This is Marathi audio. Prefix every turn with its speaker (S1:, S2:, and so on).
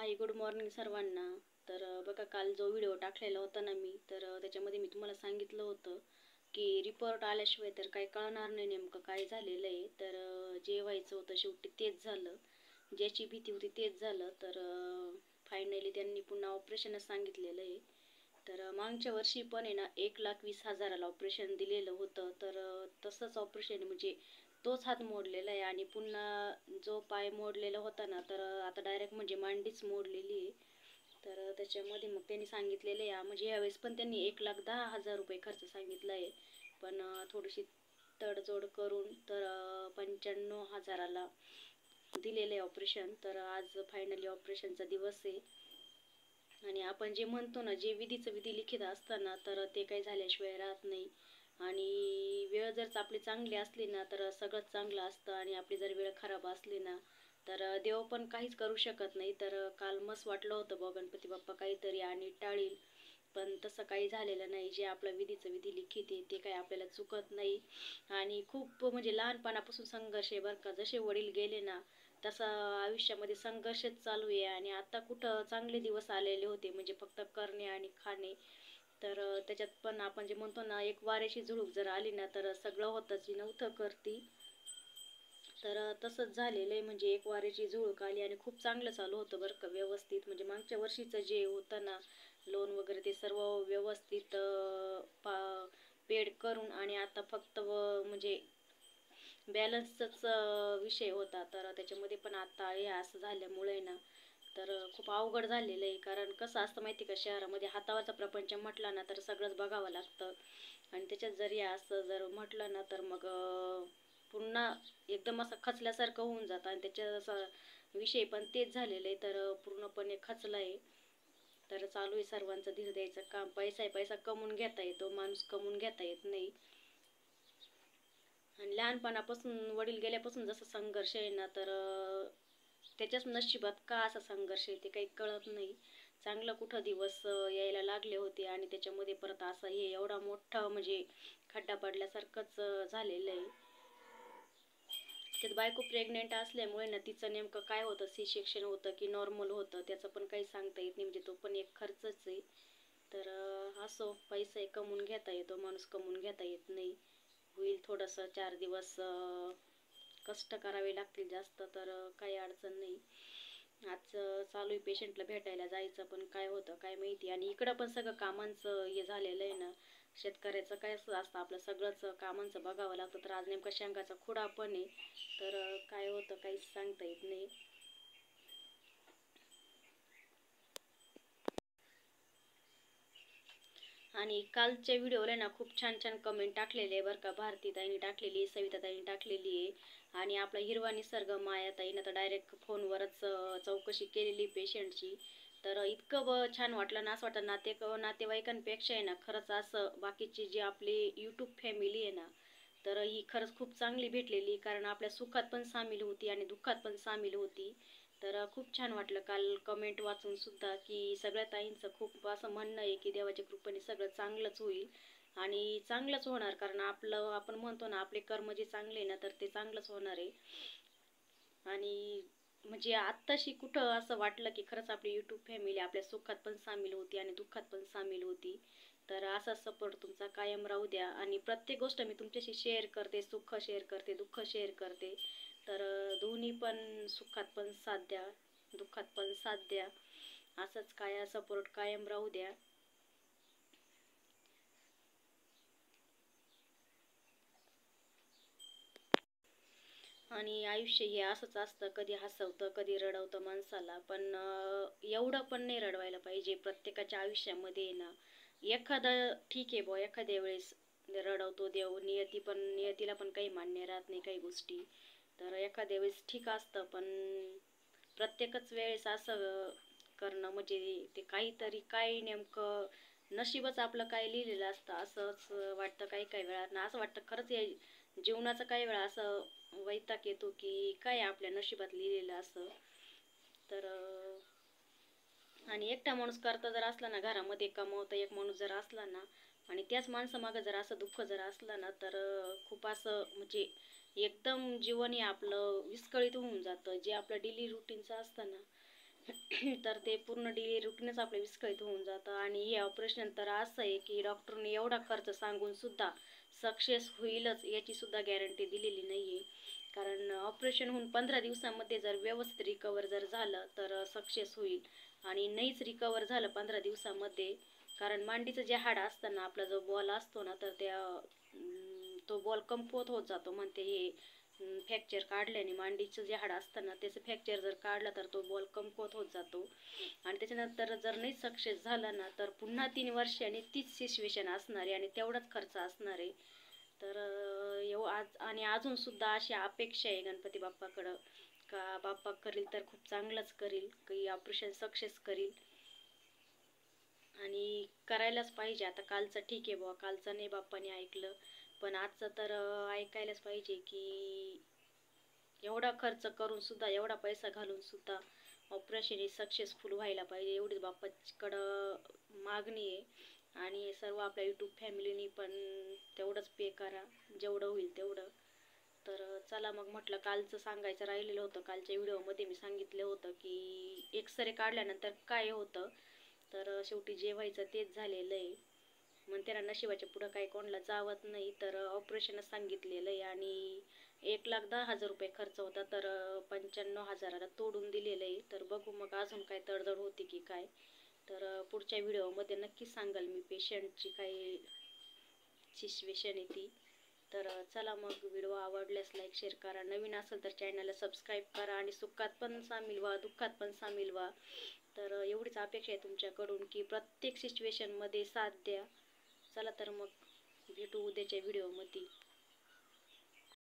S1: हाय, गुड मॉर्निंग सर्वांना. तर बघा, काल जो व्हिडिओ टाकलेला होता ना मी, तर त्याच्यामध्ये मी तुम्हाला सांगितलं होतं की रिपोर्ट आल्याशिवाय तर काही कळणार नाही नेमकं काय झालेलं आहे. तर जे व्हायचं होतं शेवटी तेच झालं, ज्याची भीती होती तेच झालं. तर फायनली त्यांनी पुन्हा ऑपरेशनच सांगितलेलं आहे. तर मागच्या वर्षी पण आहे ना 1,20,000ला ऑपरेशन दिलेलं होतं. तर तसंच ऑपरेशन म्हणजे तोच हात मोडलेला आहे आणि पुन्हा जो पाय मोडलेला होता ना, तर आता डायरेक्ट म्हणजे मांडीच मोडलेली आहे. तर त्याच्यामध्ये मग त्यांनी सांगितलेलं आहे म्हणजे यावेळेस पण त्यांनी 1,10,000 रुपये खर्च सांगितला आहे. पण थोडीशी तडजोड करून तर 95,000ला दिलेलं आहे ऑपरेशन. तर आज फायनली ऑपरेशनचा दिवस आहे. आणि आपण जे म्हणतो ना, जे विधीचं विधी लिखित असताना तर ते काही झाल्याशिवाय राहत नाही. आणि वेळ जर आपली चांगली असली ना तर सगळंच चांगलं असतं, आणि आपली जर वेळ खराब असली ना तर देव पण काहीच करू शकत नाही. तर काल मस्त वाटलं होतं बा गणपती बाप्पा काहीतरी आणि टाळील, पण तसं काही झालेलं नाही. जे आपलं विधीचं विधी लिखित आहे ते काही आपल्याला चुकत नाही. आणि खूप म्हणजे लहानपणापासून संघर्ष आहे बरं का. जसे वडील गेले ना तसा आयुष्यामध्ये संघर्षच चालू आहे. आणि आता कुठं चांगले दिवस आलेले होते म्हणजे फक्त करणे आणि खाणे. तर त्याच्यात पण आपण जे म्हणतो ना, एक वाऱ्याची झुळूक जर आली ना तर सगळं होतंच, नव्हतं करती. तर तसंच झालेलं आहे म्हणजे एक वाऱ्याची झुळूक आली आणि खूप चांगलं चालू होतं बरं का, व्यवस्थित. म्हणजे मागच्या वर्षीचं जे होतं ना लोन वगैरे ते सर्व व्यवस्थित पेड करून, आणि आता फक्त म्हणजे बॅलन्सचाच विषय होता. तर त्याच्यामध्ये पण आता हे असं झाल्यामुळे ना तर खूप अवघड झालेलं आहे. कारण कसं असतं माहिती का, शहरामध्ये हातावरचा प्रपंच म्हटला ना तर सगळंच बघावं लागतं. आणि त्याच्यात जरी असं जर म्हटलं ना तर मग पुन्हा एकदम असं खचल्यासारखं होऊन जातं. आणि त्याच्या असं विषय पण तेच झालेलं आहे. तर पूर्णपणे खचला आहे. तर चालू आहे सर्वांचं धीर द्यायचं काम. पैसा आहे, पैसा कमवून घेता येतो, माणूस कमवून घेता येत नाही. आणि लहानपणापासून वडील गेल्यापासून जसं संघर्ष आहे ना तर त्याच्याच नशिबात का असा संघर्ष आहे ते काही कळत नाही. चांगलं कुठं दिवस यायला लागले होते आणि त्याच्यामध्ये परत असं हे एवढा मोठा म्हणजे खड्डा पडल्यासारखंच झालेलं आहे. त्यात बायको प्रेग्नेंट असल्यामुळे ना तिचं नेमकं काय होतं, सी सेक्शन होतं की नॉर्मल होतं त्याचं पण काही सांगता येत नाही. म्हणजे तो पण एक खर्चच आहे. तर असो, पैसा कमवून घेता येतो, माणूस कमवून घेता येत नाही. होईल थोडंसं 4 दिवस कष्ट करावे लागतील जास्त. तर काही अडचण नाही. आज चालू आहे पेशंटला भेटायला जायचं, पण काय होतं काय माहिती. आणि इकडं पण सगळं कामांचं हे झालेलं आहे ना. शेतकऱ्याचं काय असतं, आपलं सगळंच कामांचं बघावं लागतं. तर आज नेमका शेंगाचा खुडा पण आहे. तर काय होतं काहीच सांगता येत नाही. आणि कालच्या व्हिडिओला ना खूप छान छान कमेंट टाकलेले आहे बरं का. भारतीताईंनी टाकलेली, सविताताईंनी टाकलेली आहे. आणि आपला हिरवा निसर्ग मायाताईनं तर डायरेक्ट फोनवरच चौकशी केलेली पेशंटची. तर इतकं छान वाटलं ना, असं वाटतं नातेवाईकांपेक्षा आहे ना खरंच असं बाकीची जी आपली यूट्यूब फॅमिली आहे ना तर ही खरंच खूप चांगली भेटलेली. कारण आपल्या सुखात पण सामील होती आणि दुःखात पण सामील होती. तर खूप छान वाटलं काल कमेंट वाचून सुद्धा की सगळ्या ताईंचं खूप असं म्हणणं आहे की देवाच्या कृपेने सगळं चांगलंच होईल आणि चांगलंच होणार. कारण आपलं आपण म्हणतो ना, आपले कर्म जे चांगले ना तर ते चांगलंच होणार आहे. आणि म्हणजे आत्ताशी कुठं असं वाटलं की खरंच आपली यूट्यूब फॅमिली आपल्या सुखात पण सामील होती आणि दुःखात पण सामील होती. तर असा सपोर्ट तुमचा कायम राहू द्या. आणि प्रत्येक गोष्ट मी तुमच्याशी शेअर करते, सुख शेअर करते, दुःख शेअर करते. तर दोन्ही पण, सुखात पण साथ द्या, दुःखात पण साथ द्या. असंच काय सपोर्ट कायम राहू द्या. आणि आयुष्य हे असंच असतं, कधी हसवतं कधी रडवतं माणसाला. पण एवढं पण नाही रडवायला पाहिजे. प्रत्येकाच्या आयुष्यामध्ये ना एखादं ठीक आहे बुवा, एखाद्या वेळेस रडवतो देव, नियतीला पण काही मान्य राहत नाही काही गोष्टी. तर एखाद्या वेळेस ठीक असतं, पण प्रत्येकच वेळेस असं करणं म्हणजे ते काहीतरी काय नेमकं नशीबच आपलं काय लिहिलेलं असतं असंच वाटतं. काही काही वेळा असं वाटतं खरंच या जीवनाचं काही वेळा असं वैताग येतो की काय आपल्या नशिबात लिहिलेलं असं. तर आणि एकटा माणूस करता जर असला ना, घरामध्ये कमवता एक माणूस जर असला ना आणि त्याच माणसामागं जर असं दुःख जर असलं ना तर खूप असं म्हणजे एकदम जीवन हे आपलं विस्कळीत होऊन जातं. जे आपलं डेली रुटीनचं असतं ना तर ते पूर्ण डेली रुटीनच आपलं विस्कळीत होऊन जातं. आणि हे ऑपरेशन तर असं आहे की डॉक्टरने एवढा खर्च सांगून सुद्धा सक्सेस होईलच याची सुद्धा गॅरंटी दिलेली नाही आहे. कारण ऑपरेशन होऊन 15 दिवसामध्ये जर व्यवस्थित रिकवर जर झालं तर सक्सेस होईल, आणि नाहीच रिकवर झालं 15 दिवसामध्ये, कारण मांडीचं जे हाड असतं ना, आपला जो बॉल असतो ना, तर तो बॉल कमकुवत होत जातो म्हणते. हे फ्रॅक्चर काढल्याने मांडीचं जे हाड असतं ना, त्याचं फ्रॅक्चर जर काढलं तर तो बॉल कमकुवत होत जातो. आणि त्याच्यानंतर जर नाही सक्सेस झाला ना, तर पुन्हा 3 वर्षांनी तीच सिच्युएशन असणार आहे आणि तेवढाच खर्च असणार आहे. तर आज आणि अजूनसुद्धा अशी अपेक्षा आहे गणपती बाप्पाकडं, का बाप्पा करील तर खूप चांगलंच करील, की ऑपरेशन सक्सेस करील. आणि करायलाच पाहिजे. आता कालचं ठीक आहे बुवा, कालचं नाही बाप्पाने ऐकलं, पण आजचं तर ऐकायलाच पाहिजे. की एवढा खर्च करून सुद्धा, एवढा पैसा घालून सुद्धा ऑपरेशन हे सक्सेसफुल व्हायला पाहिजे, एवढीच बाप्पाकडं मागणी आहे. आणि सर्व आपल्या यूट्यूब फॅमिलीनी पण तेवढंच पे करा, जेवढं होईल तेवढं. तर चला मग, म्हटलं कालचं सांगायचं राहिलेलं होतं. कालच्या व्हिडिओमध्ये मी सांगितलं होतं की एक्सरे काढल्यानंतर काय होतं. तर शेवटी जे व्हायचं तेच झालेलं आहे. म्हणते ना, नशिबाच्या पुढं काही कोणाला जावत नाही. तर ऑपरेशनच सांगितलेलं आहे आणि 1,10,000 रुपये खर्च होता, तर 95,000ला तोडून दिलेलं आहे. तर बघू मग अजून काय तडजोड होती की काय. तर पुढच्या व्हिडिओमध्ये नक्कीच सांगाल मी पेशंटची काही सिच्युएशन आहे ती. तर चला मग, व्हिडिओ आवडल्यास लाईक शेअर करा, नवीन असेल तर चॅनलला सबस्क्राईब करा, आणि सुखात पण सामील व्हा, दुःखात पण सामील व्हा. तर एवढीच अपेक्षा आहे तुमच्याकडून की प्रत्येक सिच्युएशनमध्ये साथ द्या. चला तर मग, भेटू उद्याच्या व्हिडिओमध्ये.